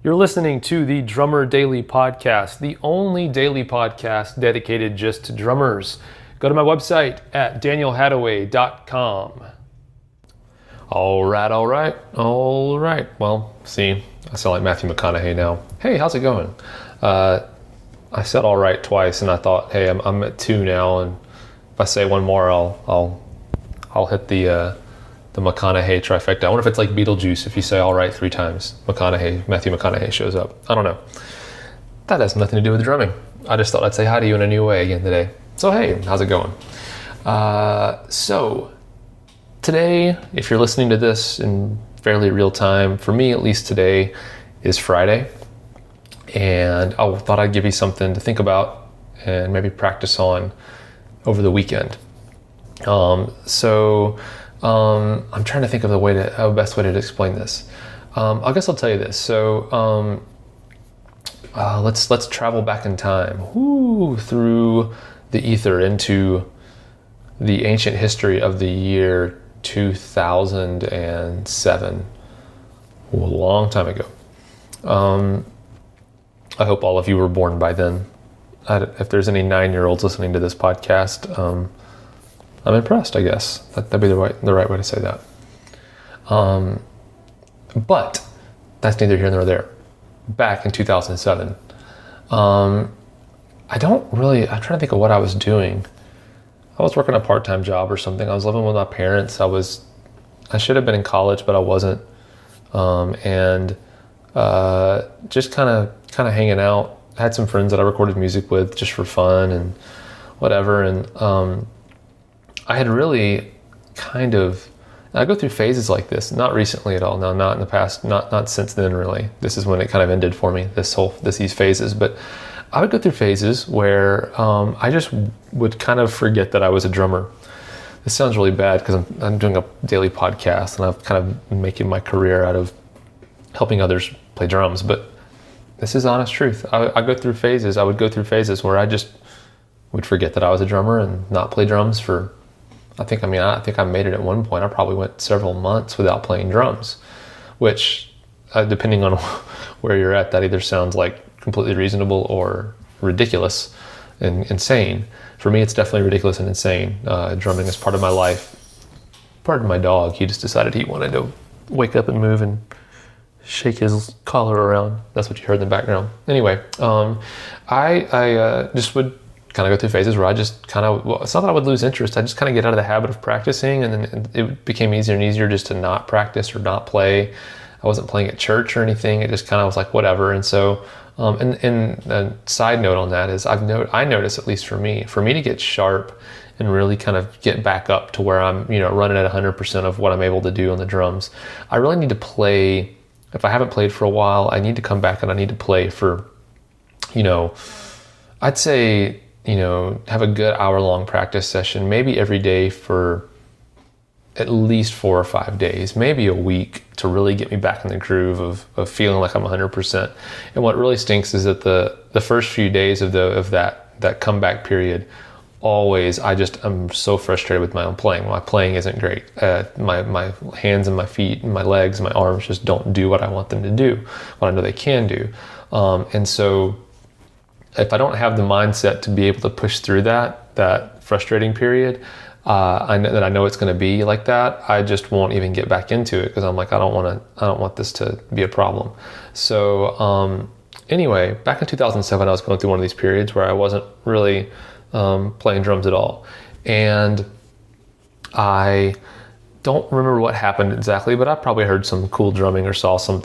You're listening to the Drummer Daily Podcast, the only daily podcast dedicated just to drummers. Go to my website at danielhadaway.com. All right. Well, see, I sound like Matthew McConaughey now. Hey, how's it going? I said all right twice, and I thought, hey, I'm at 2 now, and if I say one more, I'll hit the McConaughey trifecta. I wonder if it's like Beetlejuice. If you say all right 3 times, Matthew McConaughey shows up. I don't know. That has nothing to do with drumming. I just thought I'd say hi to you in a new way again today. So hey, how's it going? So today, if you're listening to this in fairly real time, for me at least today is Friday. And I thought I'd give you something to think about and maybe practice on over the weekend. I'm trying to think of the best way to explain this. I guess I'll tell you this. So let's travel back in time, through the ether into the ancient history of the year 2007, a long time ago. I hope all of you were born by then. If there's any 9-year-olds listening to this podcast, I'm impressed, I guess. That'd be the right way to say that. But that's neither here nor there. Back in 2007, I'm trying to think of what I was doing. I was working a part-time job or something. I was living with my parents. I should have been in college, but I wasn't. Just kind of hanging out. I had some friends that I recorded music with just for fun and whatever. And I had really I go through phases like this, not recently at all, no, not in the past, not since then really. This is when it kind of ended for me, these phases. But I would go through phases where I just would kind of forget that I was a drummer. This sounds really bad because I'm doing a daily podcast and I'm kind of making my career out of helping others play drums, but this is honest truth. I would go through phases where I just would forget that I was a drummer and not play drums for I think I made it at one point. I probably went several months without playing drums, which, depending on where you're at, that either sounds like completely reasonable or ridiculous and insane. For me, it's definitely ridiculous and insane. Drumming is part of my life. Pardon my dog. He just decided he wanted to wake up and move and shake his collar around. That's what you heard in the background. Anyway, I just would kind of go through phases where I just it's not that I would lose interest. I just kind of get out of the habit of practicing, and then it became easier and easier just to not practice or not play. I wasn't playing at church or anything. It just kind of was like whatever. And so, and a side note on that is I notice, at least for me to get sharp and really kind of get back up to where I'm, running at 100% of what I'm able to do on the drums. I really need to play. If I haven't played for a while, I need to come back and I need to play for, I'd say, have a good hour-long practice session, maybe every day for at least 4 or 5 days, maybe a week, to really get me back in the groove of feeling like I'm 100%. And what really stinks is that the first few days of that comeback period, always I'm so frustrated with my own playing. My playing isn't great. My hands and my feet and my legs and my arms just don't do what I want them to do, what I know they can do. And so if I don't have the mindset to be able to push through that frustrating period, I know it's going to be like that. I just won't even get back into it because I'm like, I don't want this to be a problem. So anyway, back in 2007, I was going through one of these periods where I wasn't really playing drums at all, and I don't remember what happened exactly, but I probably heard some cool drumming or saw some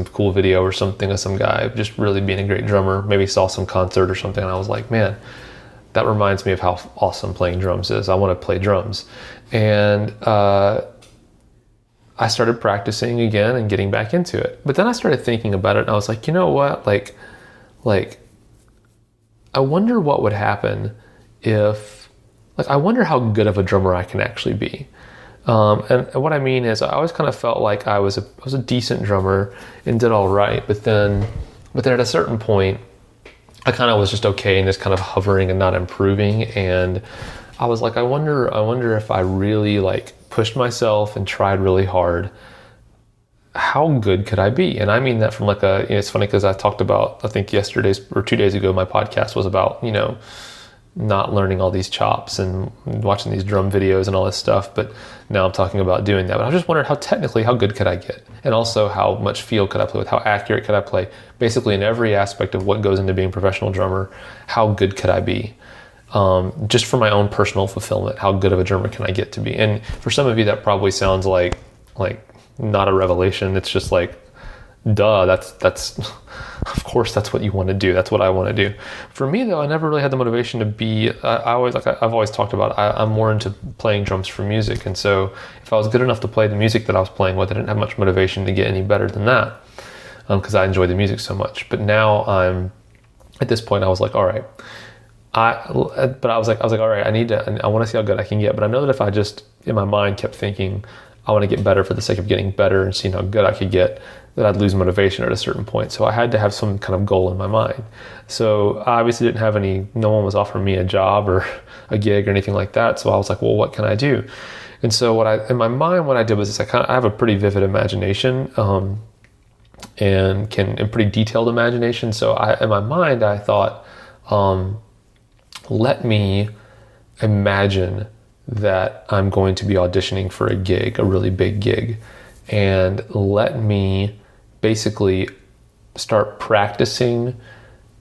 cool video or something of some guy just really being a great drummer. Maybe saw some concert or something, and I was like, man, that reminds me of how awesome playing drums is. I want to play drums. And I started practicing again and getting back into it. But then I started thinking about it, and I was like, you know what? Like I wonder what would happen if, I wonder how good of a drummer I can actually be. And what I mean is, I always kind of felt like I was a decent drummer and did all right, but then at a certain point, I kind of was just okay and just kind of hovering and not improving. And I was like, I wonder if I really pushed myself and tried really hard, how good could I be? And I mean that from like it's funny because I talked about, I think yesterday's or 2 days ago, my podcast was about, not learning all these chops and watching these drum videos and all this stuff. But now I'm talking about doing that. But I just wondered how good could I get? And also how much feel could I play with? How accurate could I play? Basically in every aspect of what goes into being a professional drummer, how good could I be? Just for my own personal fulfillment, how good of a drummer can I get to be? And for some of you, that probably sounds like not a revelation. It's just like, duh, that's of course that's what you want to do. That's what I want to do. For me though, I never really had the motivation to be, I've always talked about, I'm more into playing drums for music. And so if I was good enough to play the music that I was playing with, I didn't have much motivation to get any better than that, because I enjoy the music so much. But now at this point I was like, all right, I was like, all right, I want to see how good I can get. But I know that if I just in my mind kept thinking, I want to get better for the sake of getting better and seeing how good I could get, that I'd lose motivation at a certain point. So I had to have some kind of goal in my mind. So I obviously didn't have no one was offering me a job or a gig or anything like that. So I was like, well, what can I do? And so in my mind, what I did was this, I have a pretty vivid imagination, and pretty detailed imagination. So in my mind, I thought, let me imagine that I'm going to be auditioning for a gig, a really big gig, and let me basically start practicing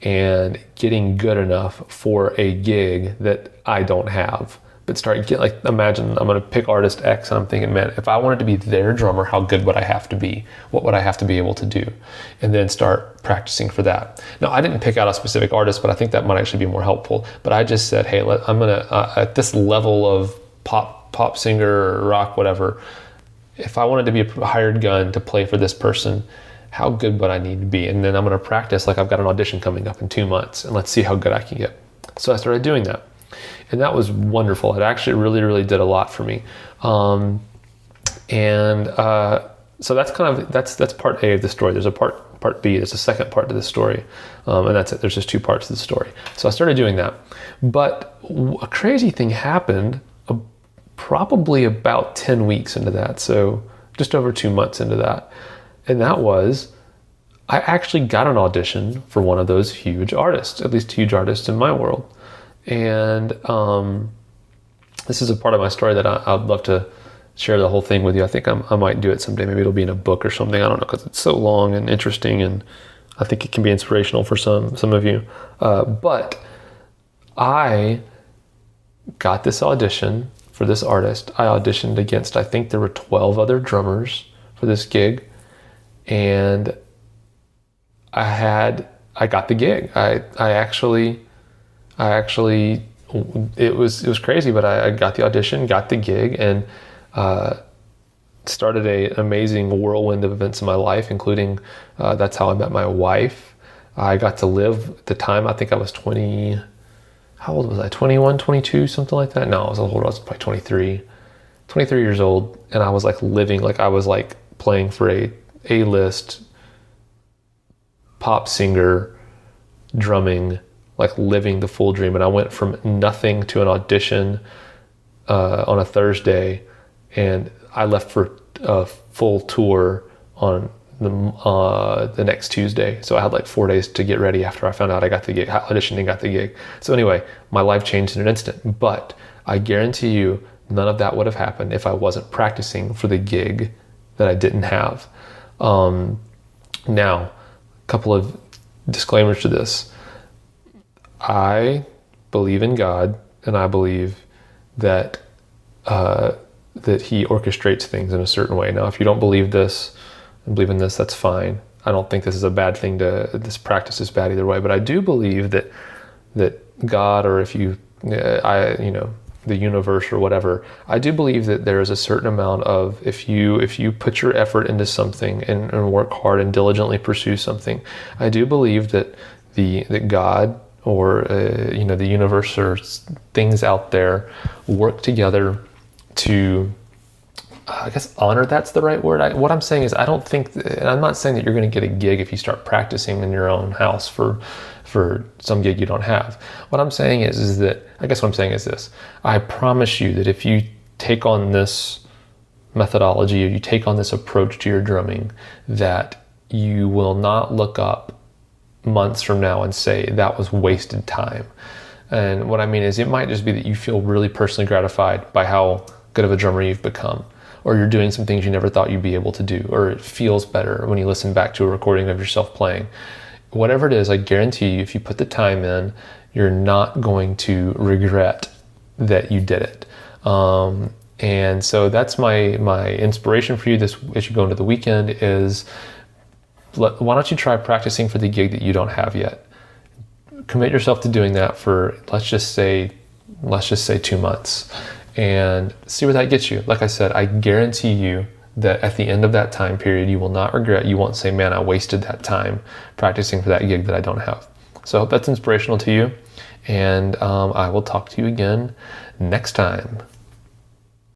and getting good enough for a gig that I don't have. But imagine I'm going to pick artist X and I'm thinking, man, if I wanted to be their drummer, how good would I have to be? What would I have to be able to do? And then start practicing for that. Now, I didn't pick out a specific artist, but I think that might actually be more helpful. But I just said, hey, I'm going to, at this level of pop singer or rock, whatever, if I wanted to be a hired gun to play for this person, how good would I need to be? And then I'm going to practice like I've got an audition coming up in 2 months, and let's see how good I can get. So I started doing that. And that was wonderful. It actually really, really did a lot for me. So that's part A of the story. There's a part B. There's a second part to the story. And that's it. There's just 2 parts to the story. So I started doing that. But a crazy thing happened probably about 10 weeks into that. So just over 2 months into that. And that was, I actually got an audition for one of those huge artists, at least huge artists in my world. And this is a part of my story that I'd love to share the whole thing with you. I think I might do it someday. Maybe it'll be in a book or something. I don't know, because it's so long and interesting, and I think it can be inspirational for some of you. But I got this audition for this artist. I auditioned against, I think there were 12 other drummers for this gig, and I got the gig. I actually, it was crazy, but I got the audition, got the gig, and started an amazing whirlwind of events in my life, including that's how I met my wife. I got to live at the time, I think I was 20, how old was I? 21, 22, something like that? No, I was older. I was probably 23 years old. And I was like living, like I was like playing for a A-list pop singer, drumming, like living the full dream. And I went from nothing to an audition on a Thursday, and I left for a full tour on the next Tuesday. So I had like 4 days to get ready after I found out I got the gig, auditioned and got the gig. So anyway, my life changed in an instant. But I guarantee you, none of that would have happened if I wasn't practicing for the gig that I didn't have. Now, a couple of disclaimers to this. I believe in God, and I believe that that He orchestrates things in a certain way. Now, if you don't believe this and believe in this, that's fine. I don't think this is a bad thing this practice is bad either way. But I do believe that God, or if you, the universe or whatever, I do believe that there is a certain amount of, if you put your effort into something and work hard and diligently pursue something, I do believe that God, or the universe, or things out there work together to, I guess honor, that's the right word. What I'm saying is, I don't think, and I'm not saying that you're going to get a gig if you start practicing in your own house for some gig you don't have. What I'm saying is that, I guess what I'm saying is this: I promise you that if you take on this methodology, or you take on this approach to your drumming, that you will not look up months from now and say that was wasted time. And what I mean is, it might just be that you feel really personally gratified by how good of a drummer you've become, or you're doing some things you never thought you'd be able to do, or it feels better when you listen back to a recording of yourself playing. Whatever it is, I guarantee you, if you put the time in, you're not going to regret that you did it. And so that's my inspiration for you this as you go into the weekend is, why don't you try practicing for the gig that you don't have yet? Commit yourself to doing that for, let's just say 2 months, and see where that gets you. Like I said, I guarantee you that at the end of that time period, you will not regret. You won't say, man, I wasted that time practicing for that gig that I don't have. So I hope that's inspirational to you, and I will talk to you again next time.